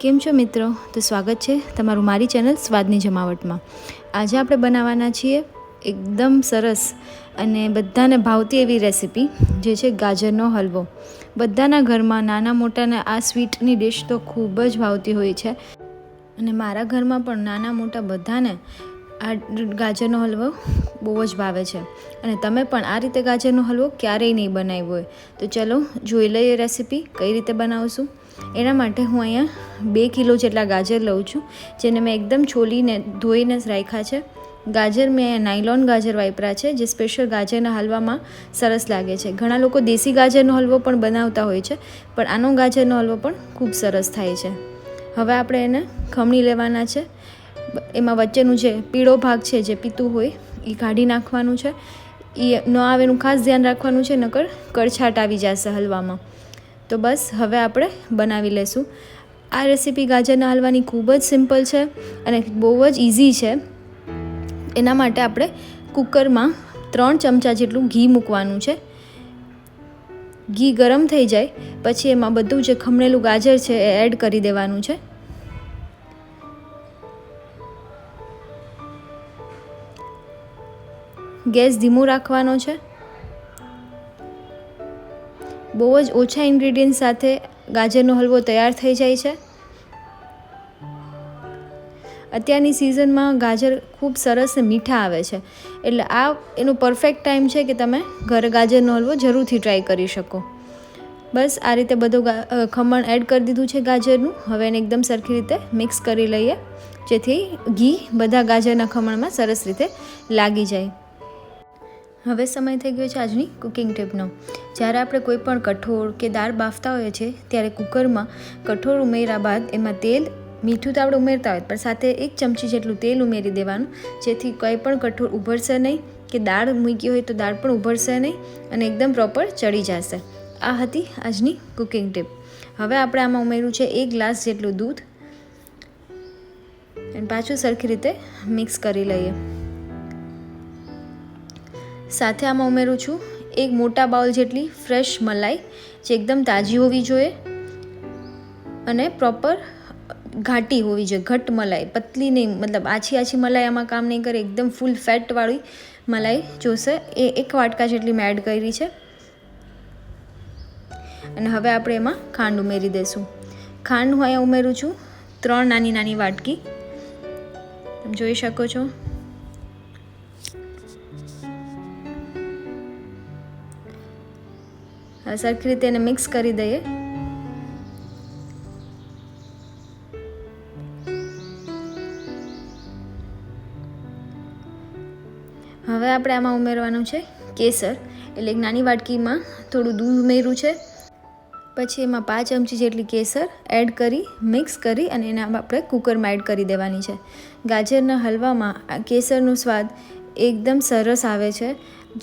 કેમ છો મિત્રો? તો સ્વાગત છે તમારું મારી ચેનલ સ્વાદની જમાવટમાં. આજે આપણે બનાવવાના છીએ એકદમ સરસ અને બધાને ભાવતી એવી રેસીપી, જે છે ગાજરનો હલવો. બધાના ઘરમાં નાના મોટાને આ સ્વીટની ડિશ તો ખૂબ જ ભાવતી હોય છે અને મારા ઘરમાં પણ નાના મોટા બધાને આ ગાજરનો હલવો બહુ જ ભાવે છે. અને તમે પણ આ રીતે ગાજરનો હલવો ક્યારેય નહીં બનાવ્યો હોય તો ચલો જોઈ લઈએ રેસીપી કઈ રીતે બનાવશું. એના માટે હું અહીંયા 2 કિલો જેટલા ગાજર લઉં છું, જેને મેં એકદમ છોલીને ધોઈને રાખ્યા છે. ગાજર મેં નાયલોન ગાજર વાપર્યા છે, જે સ્પેશિયલ ગાજરના હલવામાં સરસ લાગે છે. ઘણા લોકો દેશી ગાજરનો હલવો પણ બનાવતા હોય છે, પણ આનો ગાજરનો હલવો પણ ખૂબ સરસ થાય છે. હવે આપણે એને ખમણી લેવાના છે. એમાં વચ્ચેનું જે પીળો ભાગ છે, જે પીતું હોય, એ કાઢી નાખવાનું છે. એ ન આવે એનું ખાસ ધ્યાન રાખવાનું છે, નકર કડછાટ આવી જશે હલવામાં. તો બસ હવે આપણે બનાવી લેશું. આ રેસીપી ગાજરના હલવાની ખૂબ જ સિમ્પલ છે અને બહુ જ ઇઝી છે. એના માટે આપણે કુકરમાં 3 ચમચા જેટલું ઘી મૂકવાનું છે. ઘી ગરમ થઈ જાય પછી એમાં બધું જે ખમણેલું ગાજર છે એ એડ કરી દેવાનું છે. ગેસ ધીમું રાખવાનો છે. બહુ જ ઓછા ઇન્ગ્રેડિયન્ટ સાથે ગાજરનો હલવો તૈયાર થઈ જાય છે. અત્યારની સિઝનમાં ગાજર ખૂબ સરસ મીઠા આવે છે, એટલે આ એનો પરફેક્ટ ટાઈમ છે કે તમે ઘરે ગાજરનો હલવો જરૂરથી ટ્રાય કરી શકો. બસ આ રીતે બધું ખમણ એડ કરી દીધું છે ગાજરનું. હવે એને એકદમ સરખી રીતે મિક્સ કરી લઈએ, જેથી ઘી બધા ગાજરના ખમણમાં સરસ રીતે લાગી જાય. હવે સમય થઈ ગયો છે આજની કુકિંગ ટિપનો. જ્યારે આપણે કોઈ પણ કઠોળ કે દાળ બાફતા હોઈએ છીએ, ત્યારે કુકરમાં કઠોળ ઉમેર્યા બાદ એમાં તેલ, મીઠું તો આપણે ઉમેરતા હોય, પણ સાથે 1 ચમચી જેટલું તેલ ઉમેરી દેવાનું, જેથી કંઈ પણ કઠોળ ઉભરશે નહીં, કે દાળ મૂકી હોય તો દાળ પણ ઉભરશે નહીં અને એકદમ પ્રોપર ચડી જશે. આ હતી આજની કુકિંગ ટિપ. હવે આપણે આમાં ઉમેર્યું છે 1 ગ્લાસ જેટલું દૂધ અને પાછું સરખી રીતે મિક્સ કરી લઈએ. સાથે આમાં ઉમેરું છું 1 મોટા બાઉલ જેટલી ફ્રેશ મલાઈ, જે એકદમ તાજી હોવી જોઈએ અને પ્રોપર ઘાટી હોવી જોઈએ. ઘટ મલાઈ, પતલી નહીં, મતલબ આછી મલાઈ આમાં કામ નહીં કરે. એકદમ ફૂલ ફેટવાળી મલાઈ જોશે. એ 1 વાટકા જેટલી મેં એડ કરી છે. અને હવે આપણે એમાં ખાંડ ઉમેરી દઈશું. ખાંડ હું અહીંયા ઉમેરું છું 3 નાની નાની વાટકી, તમે જોઈ શકો છો. હવે સરખી રીતે એને મિક્સ કરી દઈએ. હવે આપણે આમાં ઉમેરવાનું છે કેસર, એટલે 1 નાની વાટકીમાં થોડું દૂધ ઉમેર્યું છે. પછી એમાં 5 ચમચી જેટલી કેસર એડ કરી મિક્સ કરી અને એને આપણે કુકરમાં એડ કરી દેવાની છે. ગાજરના હલવામાં આ કેસરનો સ્વાદ એકદમ સરસ આવે છે.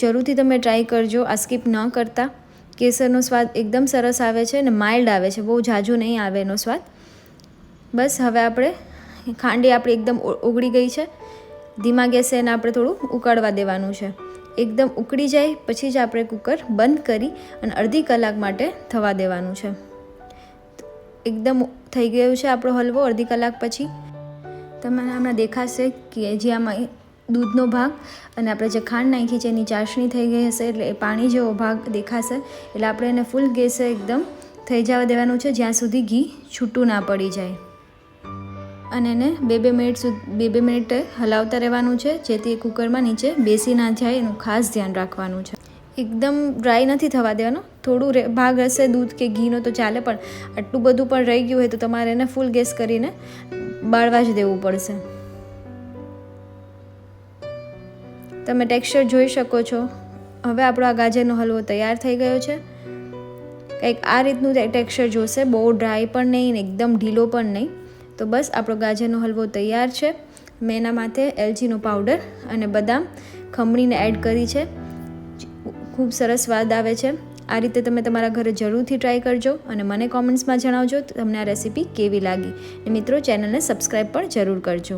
જરૂરથી તમે ટ્રાય કરજો, આ સ્કીપ ન કરતા. કેસરનો સ્વાદ એકદમ સરસ આવે છે અને માઇલ્ડ આવે છે, બહુ ઝાઝું નહીં આવે એનો સ્વાદ. બસ હવે આપણે ખાંડી આપણી એકદમ ઓગળી ગઈ છે. ધીમા ગેસે એને આપણે થોડું ઉકળવા દેવાનું છે. એકદમ ઉકળી જાય પછી જ આપણે કુકર બંધ કરી અને અડધી કલાક માટે થવા દેવાનું છે. એકદમ થઈ ગયું છે આપણો હલવો અડધી કલાક પછી. તમને હમણાં દેખાશે કે જે આમાં દૂધનો ભાગ અને આપણે જે ખાંડ નાખી છે એની ચાસણી થઈ ગઈ હશે, એટલે એ પાણી જેવો ભાગ દેખાશે. એટલે આપણે એને ફૂલ ગેસે એકદમ થઈ જવા દેવાનું છે, જ્યાં સુધી ઘી છૂટું ના પડી જાય. અને એને 2 મિનિટ હલાવતા રહેવાનું છે, જેથી કુકરમાં નીચે બેસી ના જાય, એનું ખાસ ધ્યાન રાખવાનું છે. એકદમ ડ્રાય નથી થવા દેવાનો. થોડું ભાગ હશે દૂધ કે ઘીનો તો ચાલે, પણ આટલું બધું પણ રહી ગયું હોય તો તમારે એને ફૂલ ગેસ કરીને બાળવા જ દેવું પડશે. તમે ટેક્સચર જોઈ શકો છો. હવે આપણો આ ગાજરનો હલવો તૈયાર થઈ ગયો છે. કંઈક આ રીતનું ટેક્સચર જોશે, બહુ ડ્રાય પણ નહીં ને એકદમ ઢીલો પણ નહીં. તો બસ આપણો ગાજરનો હલવો તૈયાર છે. મેં એના માથે એલચીનો પાવડર અને બદામ ખમણીને એડ કરી છે. ખૂબ સરસ સ્વાદ આવે છે. આ રીતે તમે તમારા ઘરે જરૂરથી ટ્રાય કરજો અને મને કોમેન્ટ્સમાં જણાવજો તમને આ રેસીપી કેવી લાગી. અને મિત્રો, ચેનલને સબસ્ક્રાઈબ પણ જરૂર કરજો.